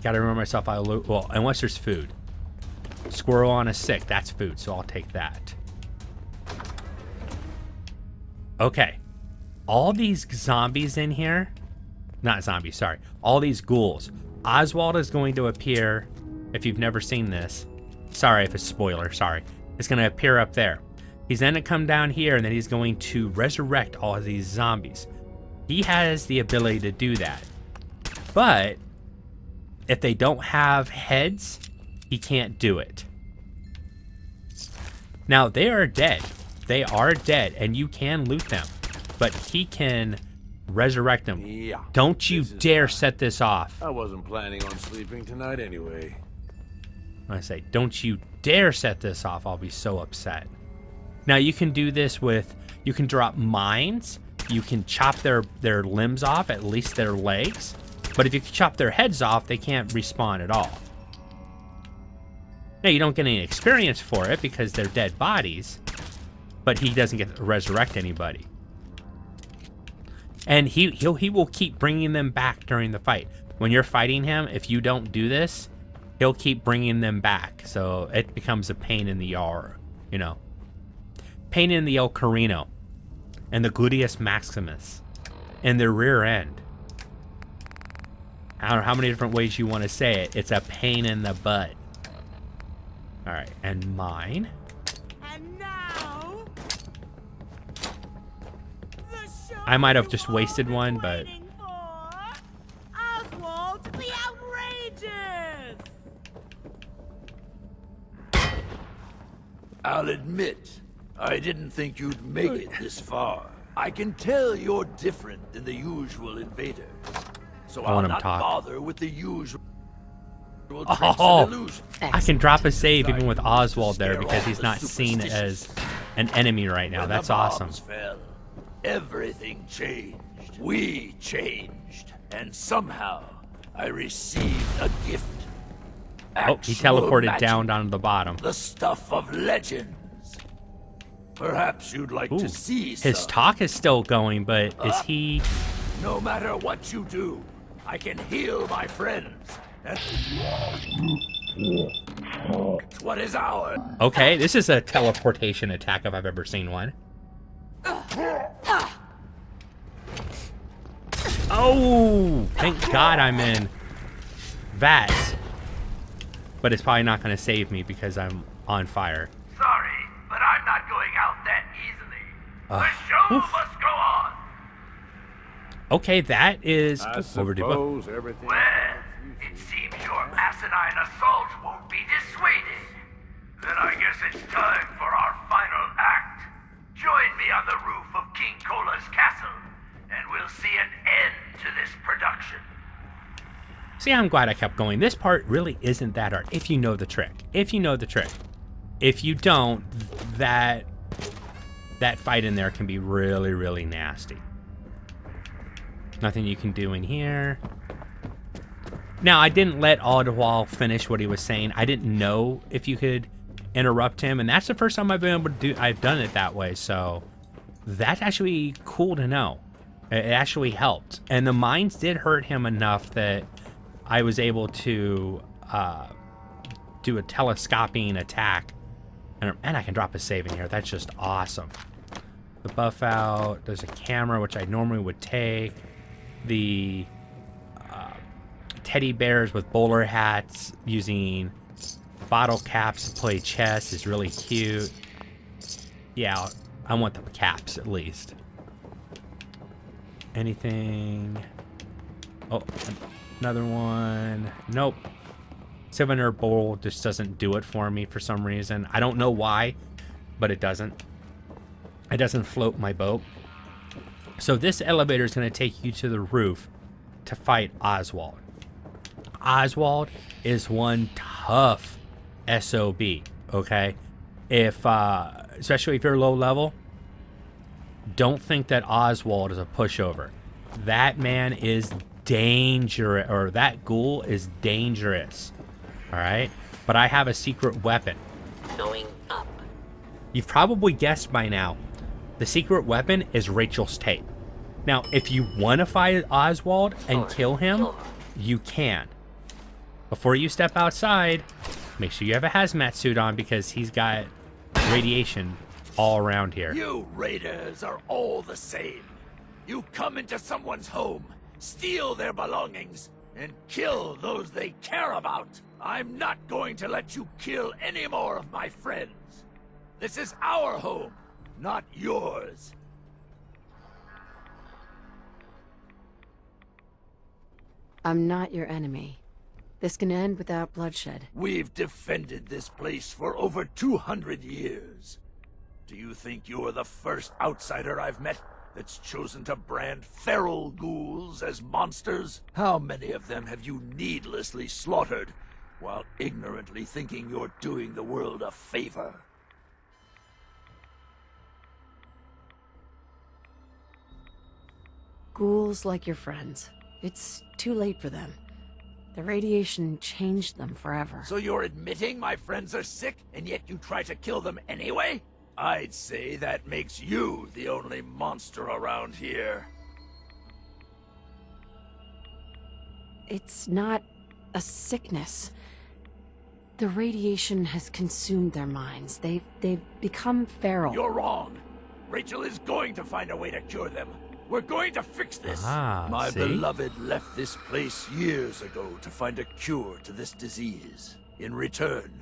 Gotta remember myself, well, unless there's food. Squirrel on a stick, that's food, so I'll take that. Okay. All these zombies in here, not zombies, sorry. All these ghouls. Oswald is going to appear, if you've never seen this. Sorry if it's spoiler, sorry. It's gonna appear up there. He's then to come down here, and then he's going to resurrect all of these zombies. He has the ability to do that. But if they don't have heads, he can't do it. Now, they are dead. They are dead, and you can loot them. But he can resurrect them. Yeah. Don't you dare set this off. I wasn't planning on sleeping tonight anyway. I say, don't you dare set this off. I'll be so upset. Now, you can do this with, you can drop mines. You can chop their limbs off, at least their legs. But if you chop their heads off, they can't respawn at all. Now, you don't get any experience for it because they're dead bodies, but he doesn't get to resurrect anybody. And he will keep bringing them back during the fight. When you're fighting him, if you don't do this, he'll keep bringing them back. So it becomes a pain in the R, you know. Pain in the El Carino and the Gluteus Maximus and the rear end. I don't know how many different ways you want to say it. It's a pain in the butt. All right, and mine. And now, I might have just wasted one, but Oswald the Outrageous. I'll admit, I didn't think you'd make it this far. I can tell you're different than the usual invaders. So I'll not bother with the usual tricks and illusions. I can drop a save even with Oswald there because he's not seen as an enemy right now. That's awesome. Fell, everything changed. We changed. And somehow, I received a gift. Oh, he teleported down to the bottom. The stuff of legends. Perhaps you'd like to see some. His talk is still going, but is he... No matter what you do, I can heal my friends. And what is ours? Okay, this is a teleportation attack if I've ever seen one. Oh, thank God I'm in VATS. But it's probably not going to save me because I'm on fire. Sorry, but I'm not going out that easily. The show must go on. Okay, that is overdue. Well, it seems your asinine assault won't be dissuaded. Then I guess it's time for our final act. Join me on the roof of King Cola's castle, and we'll see an end to this production. See, I'm glad I kept going. This part really isn't that hard if you know the trick. If you know the trick. If you don't, that fight in there can be really, really nasty. Nothing you can do in here. Now, I didn't let Oswald finish what he was saying. I didn't know if you could interrupt him, and that's the first time I've been able to do. I've done it that way, so that's actually cool to know. It actually helped. And the mines did hurt him enough that I was able to do a telescoping attack. And I can drop a save in here. That's just awesome. The buff out. There's a camera, which I normally would take. The teddy bears with bowler hats using bottle caps to play chess is really cute. Yeah, I want the caps at least. Anything? Oh, another one. Nope. 700 bowl just doesn't do it for me for some reason. I don't know why, but it doesn't. It doesn't float my boat. So this elevator is going to take you to the roof to fight Oswald. Oswald is one tough SOB, okay? If especially if you're low level, don't think that Oswald is a pushover. That man is dangerous, or that ghoul is dangerous. All right? But I have a secret weapon. Going up. You've probably guessed by now, the secret weapon is Rachel's tape. Now, if you want to fight Oswald and kill him, you can. Before you step outside, make sure you have a hazmat suit on because he's got radiation all around here. You raiders are all the same. You come into someone's home, steal their belongings, and kill those they care about. I'm not going to let you kill any more of my friends. This is our home, not yours. I'm not your enemy. This can end without bloodshed. We've defended this place for over 200 years. Do you think you're the first outsider I've met that's chosen to brand feral ghouls as monsters? How many of them have you needlessly slaughtered while ignorantly thinking you're doing the world a favor? Ghouls like your friends. It's too late for them. The radiation changed them forever. So you're admitting my friends are sick, and yet you try to kill them anyway? I'd say that makes you the only monster around here. It's not a sickness. The radiation has consumed their minds. They've become feral. You're wrong. Rachel is going to find a way to cure them. We're going to fix this. My beloved left this place years ago to find a cure to this disease. In return,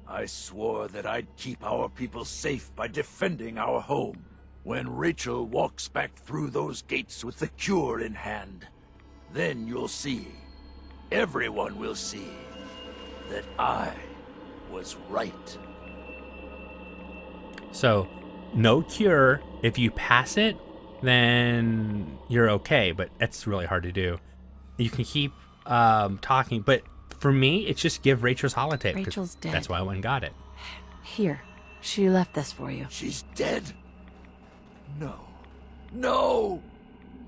I swore that I'd keep our people safe by defending our home. When Rachel walks back through those gates with the cure in hand, then you'll see, everyone will see, that I was right. So, no cure. If you pass it, then you're okay, but that's really hard to do. You can keep talking, but for me, it's just give Rachel's holotape. Rachel's dead. That's why I went and got it. Here, she left this for you. She's dead? No. No!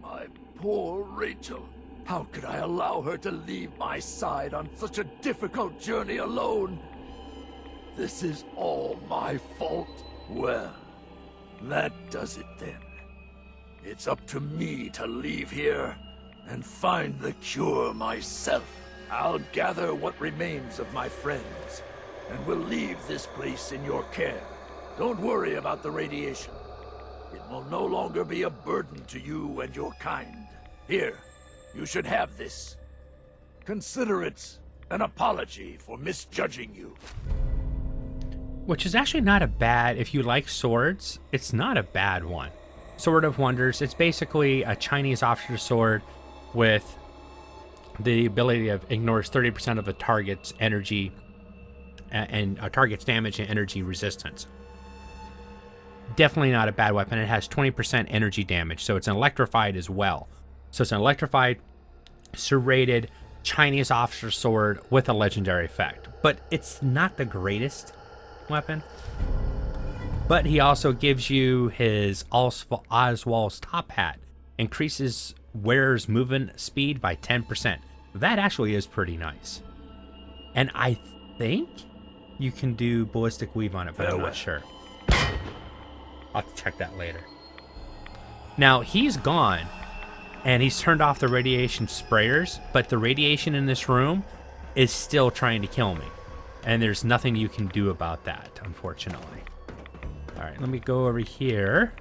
My poor Rachel. How could I allow her to leave my side on such a difficult journey alone? This is all my fault. Well, that does it then. It's up to me to leave here and find the cure myself. I'll gather what remains of my friends, and we'll leave this place in your care. Don't worry about the radiation. It will no longer be a burden to you and your kind. Here, you should have this. Consider it an apology for misjudging you. Which is actually not a bad, if you like swords, it's not a bad one. Sword of Wonders. It's basically a Chinese officer sword with the ability of ignores 30% of the target's energy and a target's damage and energy resistance. Definitely not a bad weapon. It has 20% energy damage, so it's an electrified as well. So it's an electrified, serrated Chinese officer sword with a legendary effect. But it's not the greatest weapon. But he also gives you his Oswald's top hat. Increases wearer's movement speed by 10%. That actually is pretty nice. And I think you can do ballistic weave on it, but I'm not sure. I'll check that later. Now, he's gone, and he's turned off the radiation sprayers, but the radiation in this room is still trying to kill me. And there's nothing you can do about that, unfortunately. All right, let me go over here.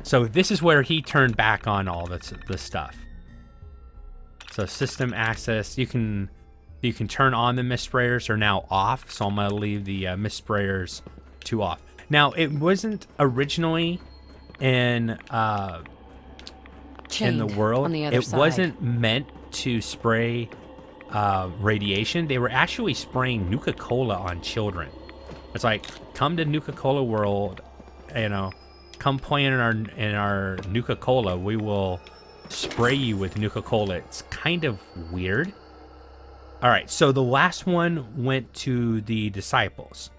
So this is where he turned back on all this stuff. So system access, you can turn on the mist sprayers are now off. So I'm gonna leave the mist sprayers to off. Now it wasn't originally in the world. On the other it side. wasn't meant to spray radiation. They were actually spraying Nuka Cola on children. It's like, come to Nuka Cola world, you know, come play in our Nuka Cola. We will spray you with Nuka Cola. It's kind of weird. All right, so the last one went to the disciples.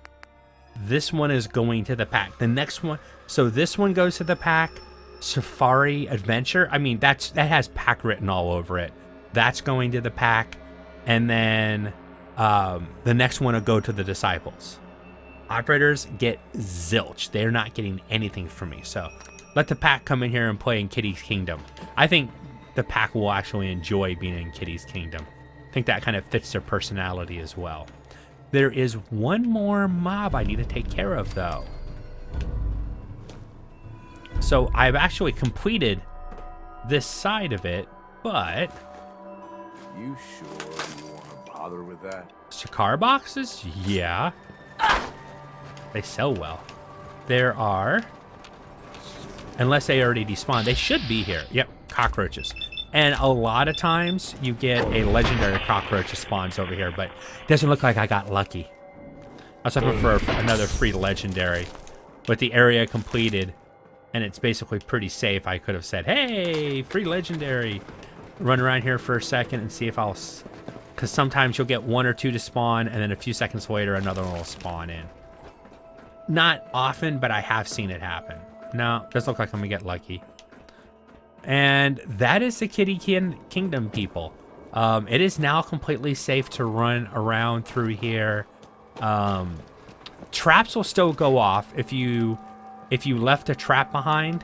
This one is going to the pack. The next one, so this one goes to the pack. Safari Adventure. I mean, that has pack written all over it. That's going to the pack, and then the next one will go to the disciples. Operators get zilch. They're not getting anything from me. So let the pack come in here and play in Kitty's Kingdom. I think the pack will actually enjoy being in Kitty's Kingdom. I think that kind of fits their personality as well. There is one more mob I need to take care of, though. So I've actually completed this side of it, but... You sure you want to bother with that? Cigar boxes? Yeah. They sell well. There are... Unless they already despawned. They should be here. Yep, cockroaches. And a lot of times you get a legendary cockroach that spawns over here, but it doesn't look like I got lucky. I was hoping for another free legendary. With the area completed, and it's basically pretty safe, I could have said, hey, free legendary. Run around here for a second and see if I'll... Because sometimes you'll get one or two to spawn, and then a few seconds later, another one will spawn in. Not often, but I have seen it happen. No, doesn't look like I'm gonna get lucky. And that is the Kitty Kingdom, people. It is now completely safe to run around through here. Traps will still go off. If you left a trap behind,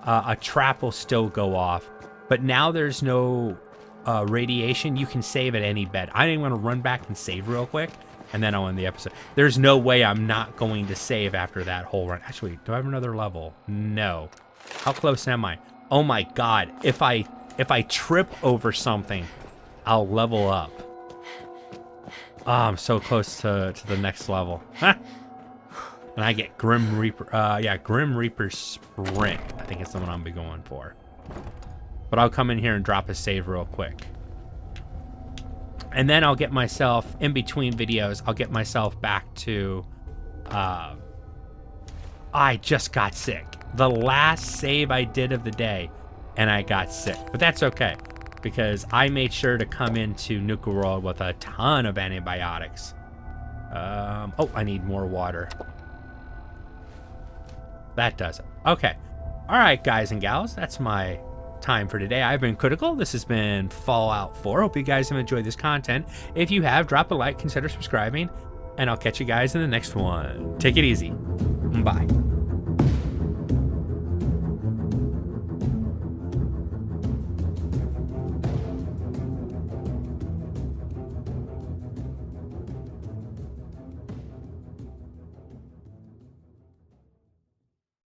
a trap will still go off. But now there's no radiation. You can save at any bed. I didn't want to run back and save real quick, and then I'll end the episode. There's no way I'm not going to save after that whole run. Actually, do I have another level? No. How close am I? Oh my God. If I trip over something, I'll level up. Oh, I'm so close to the next level. And I get Grim Reaper. Yeah, Grim Reaper Sprint. I think it's the one I'll be going for. But I'll come in here and drop a save real quick. And then I'll get myself, in between videos, I'll get myself back to... I just got sick. The last save I did of the day, and I got sick. But that's okay, because I made sure to come into Nuka World with a ton of antibiotics. Oh, I need more water. That does it. Okay. All right, guys and gals, that's my time for today. I've been Critical. This has been Fallout 4. Hope you guys have enjoyed this content. If you have, drop a like, consider subscribing, and I'll catch you guys in the next one. Take it easy. Bye.